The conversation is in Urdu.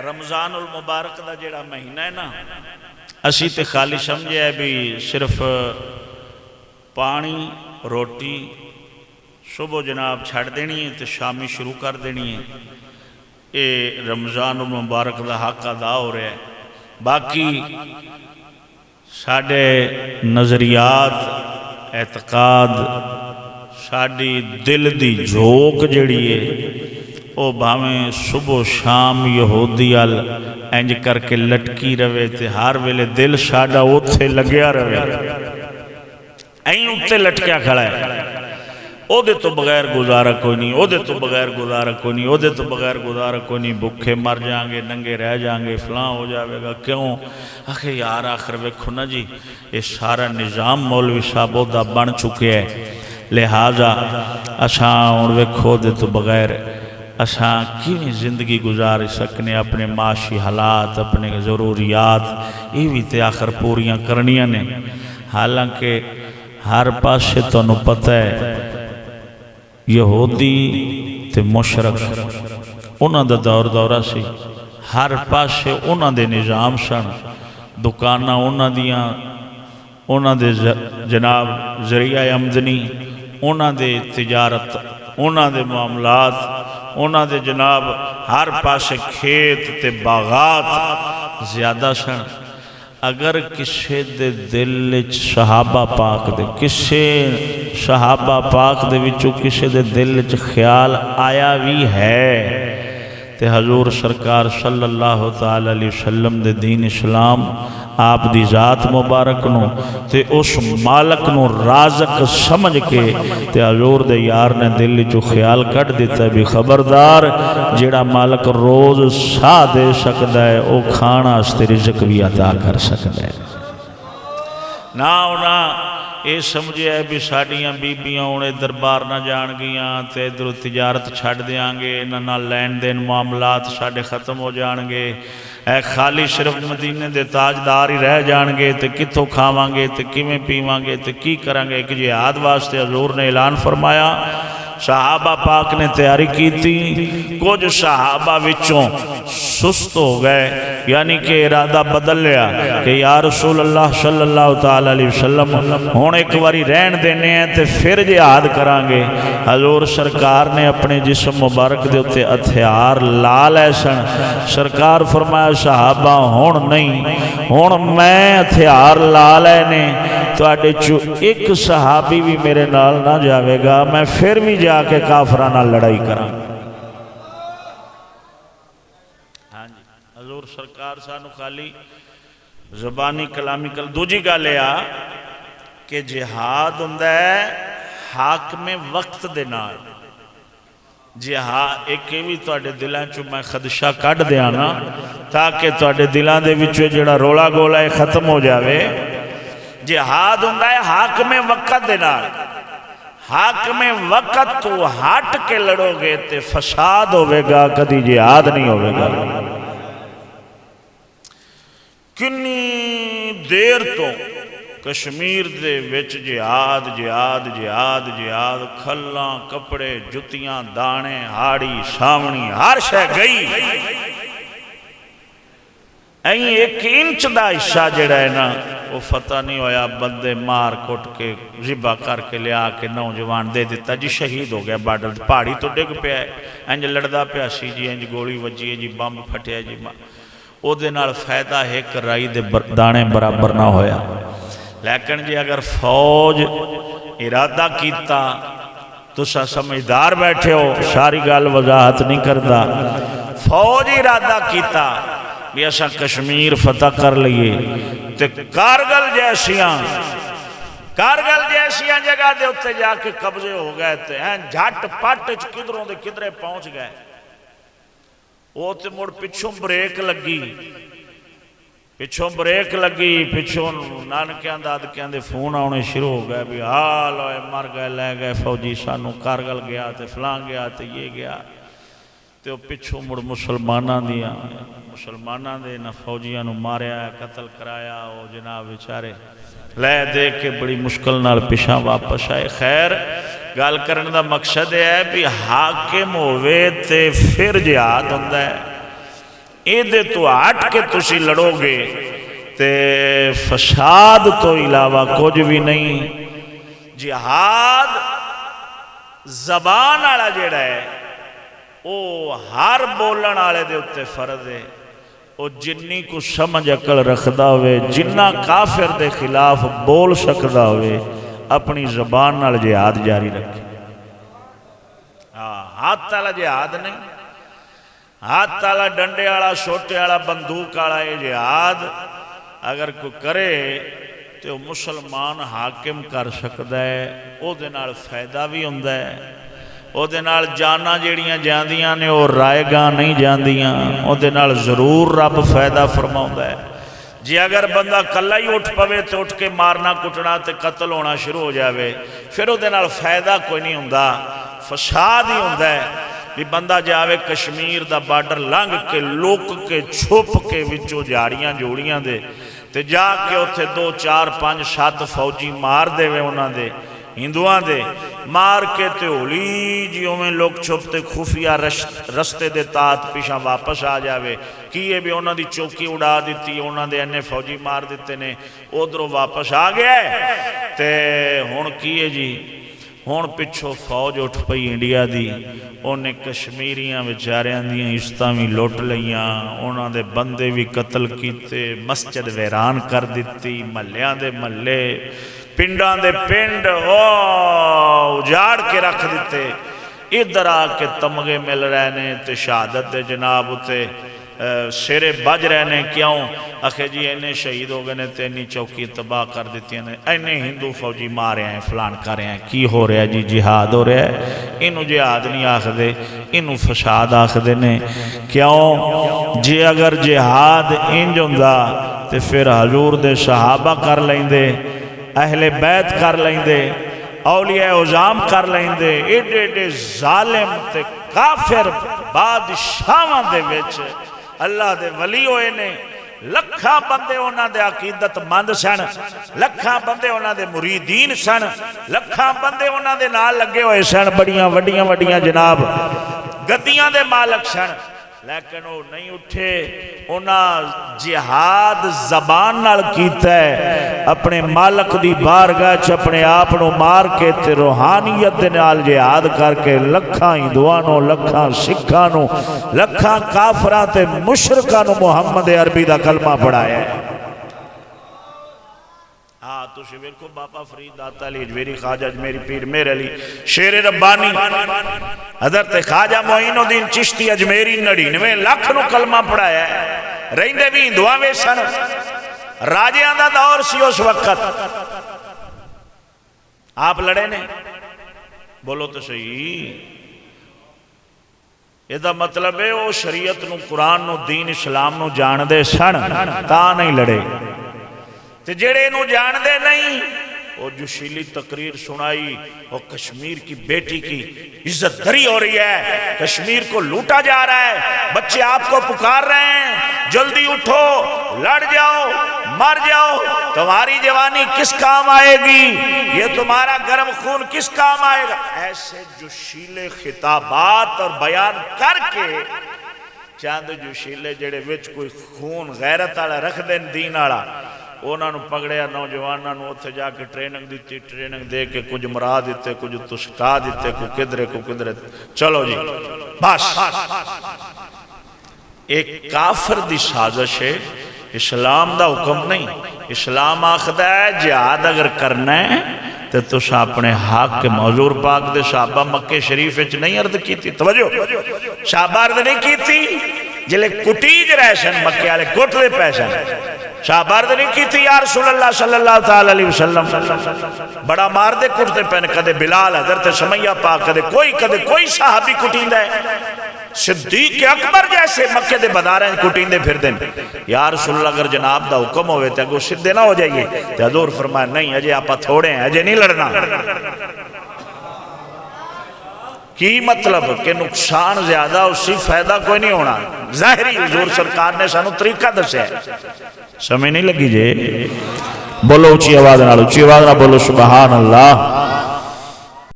رمضان المبارک دا جڑا مہینہ ہے نا، اسی تے خالی سمجھے ہے بھی صرف پانی روٹی صبح جناب چھڑ دینی ہے تو شامی شروع کر دینی ہے، اے رمضان المبارک دا حق ادا ہو رہا ہے۔ باقی ساڑھے نظریات اعتقاد ساڑھی دل دی جھوک جڑی ہے او بھاویں صبح شام یہودی ال انج کر کے لٹکی روے تے ہر ویلے دل ساڑھا اوتھے لگیا روے، این اوتے لٹکیا کھڑا ہے، او دے تو بغیر گزارا کوئی نہیں، او دے تو بغیر گزارا کوئی نہیں، او دے تو بغیر گزارا کوئی نہیں، بھوکے مر جائیں گے، ننگے رہ جائیں گے، فلاں ہو جاوے گا، کیوں؟ آخر یار آخر ویکھو نا جی یہ سارا نظام مولوی صاحبوں دا بن چکے ہے، لہٰذا اساں اور ویکھو دے تو بغیر اساں کیویں زندگی گزار سکنے، اپنے معاشی حالات، اپنے ضروریات یہ بھی تے آخر پوریاں کرنیاں نے۔ حالانکہ ہر پاسے تانوں پتہ ہے یہودی تے مشرک انہاں دا دور دورہ سی، ہر پاسے انہاں دے نظام سن، دکانہ انہاں دیاں، انہاں دے جناب ذریعہ آمدنی، انہاں دے تجارت، انہاں دے معاملات، انہاں دے جناب ہر پاسے کھیت تے باغات زیادہ سن۔ اگر کسے دے دل وچ صحابہ پاک دے کسے صحابہ پاک دے وچوں کسے دے دل وچ خیال آیا بھی ہے تے حضور سرکار صلی اللہ تعالی علیہ وسلم دے دین اسلام آپ دی ذات مبارک نو تے اس مالک نو رازق سمجھ کے تے حضور دے یار نے دل جو خیال کٹ دیتا ہے بھی خبردار جیڑا مالک روز سا دے سکتا ہے او کھانا اس تے رزق بھی عطا کر سکتا ہے۔ نا اے سمجھے ہے بھی ساڑیاں بیبیاں انہیں دربار نہ جان گیاں تے ادھر تجارت چھڑ دیاں گے، نہ لین دین معاملات ساڑے ختم ہو جان گے، اے خالی صرف مدینے دے تاجدار ہی رہ جان گے تے کتھوں کھاواں گے تے کیویں پیواں گے تے کی کریں گے۔ کہ جہاد واسطے حضور نے اعلان فرمایا، صحابہ پاک نے تیاری کی تھی، کچھ صحابہ وچوں سست ہو گئے، یعنی کہ ارادہ بدل لیا کہ یا رسول اللہ صلی اللہ تعالی علیہ وسلم ہون ایک واری رہن دینے ہیں تے پھر جہاد کران گے۔ حضور سرکار نے اپنے جسم مبارک دے اتے ہتھیار لا لے سن، سرکار فرمایا صحابہ ہون نہیں، ہون میں ہتھیار لا لے نے، تو آڈے چو ایک صحابی بھی میرے نال نہ جاوے گا، میں پھر بھی جا کے کافرانہ لڑائی کران۔ حضور سرکار سانو خالی زبانی کلامی دوجی گا لیا کہ جہاد ہوندہ ہے حاکم وقت دے نال، جہاد ایک بھی توڑے دلائیں چو میں خدشہ کٹ دیا نا تاکہ توڑے دلائیں دے وچو جڑا رولا گولا ختم ہو جاوے۔ جہاد ہوندہ ہے حاکم وقت دے نال، حاکم وقت تو ہٹ کے لڑو گے تے فساد ہوئے گا، کدی جہاد نہیں ہوئے گا۔ کنی دیر تو کشمیر دے وچ جہاد جہاد جہاد جہاد، کھلاں کپڑے جتیاں دانے ہاڑی سامنی ہر شے گئی، این ایک انچ دا حصہ جڑا ہے نا وہ فتح نہیں ہویا، بندے مار کٹ کے ذبح کر کے لیا کے نوجوان دے دیتا جی شہید ہو گیا بارڈر پہاڑی تو ڈگ پیا ہے، انج لڑدا پیا سی جی، انج گولی وجی ہے جی، بم پھٹیا جی، او دے نال فائدہ ایک رائی دے دانے برابر نہ ہویا۔ لیکن جی اگر فوج ارادہ کیتا تو سا سمجھدار بیٹھے ہو، ساری گال وضاحت نہیں کردا، فوج ارادہ کیتا بھی ایسا کشمیر فتح کر لیے تے کارگل جیسیاں جگہ دے اتے جا کے قبضے ہو گئے تے جھٹ پٹ کدروں دے کدرے پہنچ گئے، وہ تے مڑ پچھوں بریک لگی، پچھوں نانکیاں دادکیاں دے فون آنے شروع ہو گئے بھی حال ہوئے مر گئے لے گئے فوجی سانو، کارگل گیا تے فلان گیا تے یہ گیا، تے وہ پچھوں مڑ مسلمانہ دے نہ فوجیاں نو ماریا ہے، قتل کرایا، وہ جناب بیچارے لے دے کے بڑی مشکل نال پیشاں واپس آئے۔ خیر گال کرنے دا مقصد ہے بھی حاکم ہوئے تے پھر جہاد ہوندہ ہے، یہ تو ہٹ کے تسی لڑو گے تے فساد تو علاوہ کچھ بھی نہیں۔ جہاد زبان والا جڑا ہے وہ ہر بولن والے دے اتے فرض ہے، وہ جنی کو سمجھ عقل رکھدا ہوئے، جنہ کافر دے خلاف بول سکدا ہوئے، اپنی زبان نال جہاد جاری رکھے۔ ہاتھ والا جہاد نہیں، ہاتھ والا ڈنڈے والا سوٹے والا بندوق والا یہ جہاد اگر کوئی کرے تو مسلمان حاکم کر سکتا ہے، او دے نال فائدہ بھی ہوندا ہے، او دے نال جانا جیڑیاں جاندیاں نے وہ رائے گاہ نہیں جاندیاں، او دے نال ضرور رب فائدہ فرماؤندا ہے۔ جی اگر بندہ کلا ہی اٹھ پوے تو اٹھ کے مارنا کٹنا تے قتل ہونا شروع ہو جاوے، پھر او دے نال فائدہ کوئی نہیں ہوندا، فساد ہی ہوندا ہے۔ بھی بندہ جاوے کشمیر دا بارڈر لنگ کے لوک کے چھپ کے وچوں جاڑیاں جوڑیاں دے تے جا کے اتھے 2 4 5 7 فوجی مار دے وے انہاں دے ہندوان دے، مار کے تے ہولی جیوں میں لوگ چھپتے خفیہ رستے دے تات پیشاں واپس آ جاوے، کیے بھی انہاں دی چوکی اڑا دیتی، انہاں دے انہیں فوجی مار دیتے نے، ادھروں واپس آ گیا ہے تے ہون کیے جی ہون پچھو فوج اٹھ پئی انڈیا دی، انہیں کشمیریاں بیچاریاں دیاں عزتاں بھی لوٹ لیاں، انہاں دے بندے بھی قتل کیتے، مسجد ویران کر دیتی، محلیاں دے محلے پنڈاں دے پنڈ اجاڑ کے رکھ دیتے، ادھر آ کے تمغے مل رہے نے تے شہادت دے جناب اتے سرے بج رہے نے، کیوں آخے جی اینے شہید ہو گئے نے تے اینی چوکی تباہ کر دیتی ہیں، اینے ہندو فوجی مارے ہیں فلان کر رہے ہیں، کی ہو رہا ہے جی جہاد ہو رہا ہے، انہوں جہاد نہیں آخ دے، انہوں فساد آخ دے نے، کیوں جی اگر جہاد انج ہوندا تے پھر حضور دے صحابہ کر لیں دے، اہل بیت کر لیں دے، اولیاء عظام کر لیں دے، ایڈے ایڈے ظالم تے کافر بادشاہاں دے وچ اللہ دے ولی ہوئے نے، لکھاں بندے انہاں دے عقیدت مند سن، لکھاں بندے انہاں دے مریدین سن، لکھاں بندے انہاں دے نال لگے ہوئے سن، بڑیاں وڈیاں وڈیاں جناب گدیاں دے مالک سن، لیکن وہ نہیں اٹھے، انہاں جہاد زبان نال کیتا ہے، اپنے مالک دی بارگاہ چ اپنے آپ نو مار کے تے روحانیت دے نال جہاد کر کے لکھاں ہندوانوں، لکھاں سکھانوں، لکھاں کافراں تے مشرکاں نو محمد عربی دا کلمہ پڑھایا ہے۔ تُوشی ویکھو بابا فرید داتا علی اجمیری خواجہ اجمیری پیر میر علی شیر ربانی حضرت خواجہ معین الدین چشتی اجمیری 99 لاکھ نو کلمہ پڑھایا ہے، رہندے بھی ہندوان وے سن، راجیاں دا دور سی اس وقت، آپ لڑے نے بولو تو صحیح، یہ دا مطلب ہے وہ شریعت نو قرآن نو دین اسلام نو جان دے سن تا نہیں لڑے، تے جڑے نو جان دے نہیں، وہ جوشیلی تقریر سنائی، وہ کشمیر کی بیٹی کی عزت دری ہو رہی ہے، کشمیر کو لوٹا جا رہا ہے، بچے آپ کو پکار رہے ہیں، جلدی اٹھو، لڑ جاؤ، مر جاؤ، تمہاری جوانی کس کام آئے گی، یہ تمہارا گرم خون کس کام آئے گا، ایسے جوشیلے خطابات اور بیان کر کے چاند جوشیلے جڑے وچ کوئی خون غیرت آلا رکھ دیں دین آلا، انہوں نے پکڑیا نوجوانوں نے اتھے جا کے ٹریننگ دیتی، ٹریننگ دے کے کچھ مرا دیتے، کچھ تسکا دیتے، کو کدرے چلو جی بس ایک کافر دی سازش ہے، اسلام دا حکم نہیں، اسلام آخدہ ہے جہاد اگر کرنا ہے تو تُس اپنے حق کے حضور پاک دے صحابہ مکہ شریف وچ نہیں عرض کی تھی، توجہ صحابہ عرض نہیں کی تھی، جلے کٹیج رہے سن مکہ والے گھٹ دے پیسن، صحابہ عرض نہیں کی تھی یا رسول اللہ صلی اللہ تعالی علیہ وسلم، بڑا مار دے کٹتے پہن، کدے بلال حضرت سمیہ پاک، کدے کوئی صحابی کٹین دے، صدیق اکبر جیسے مکہ دے بداریں کٹین دے پھر دیں، یا رسول اللہ اگر جناب دا حکم ہوئے تو اگر صدے نہ ہو جائیے، تو حضور فرمایا نہیں اجے آپا تھوڑے ہیں، اجے نہیں لڑنا، کی مطلب کہ نقصان زیادہ اسی فائدہ کوئی نہیں ہونا، ظاہری حضور سرکار نے سانو طریقہ دسے ہے، سمجھ نہیں لگی جے، بولو اچھی آواز نہ بولو سبحان اللہ۔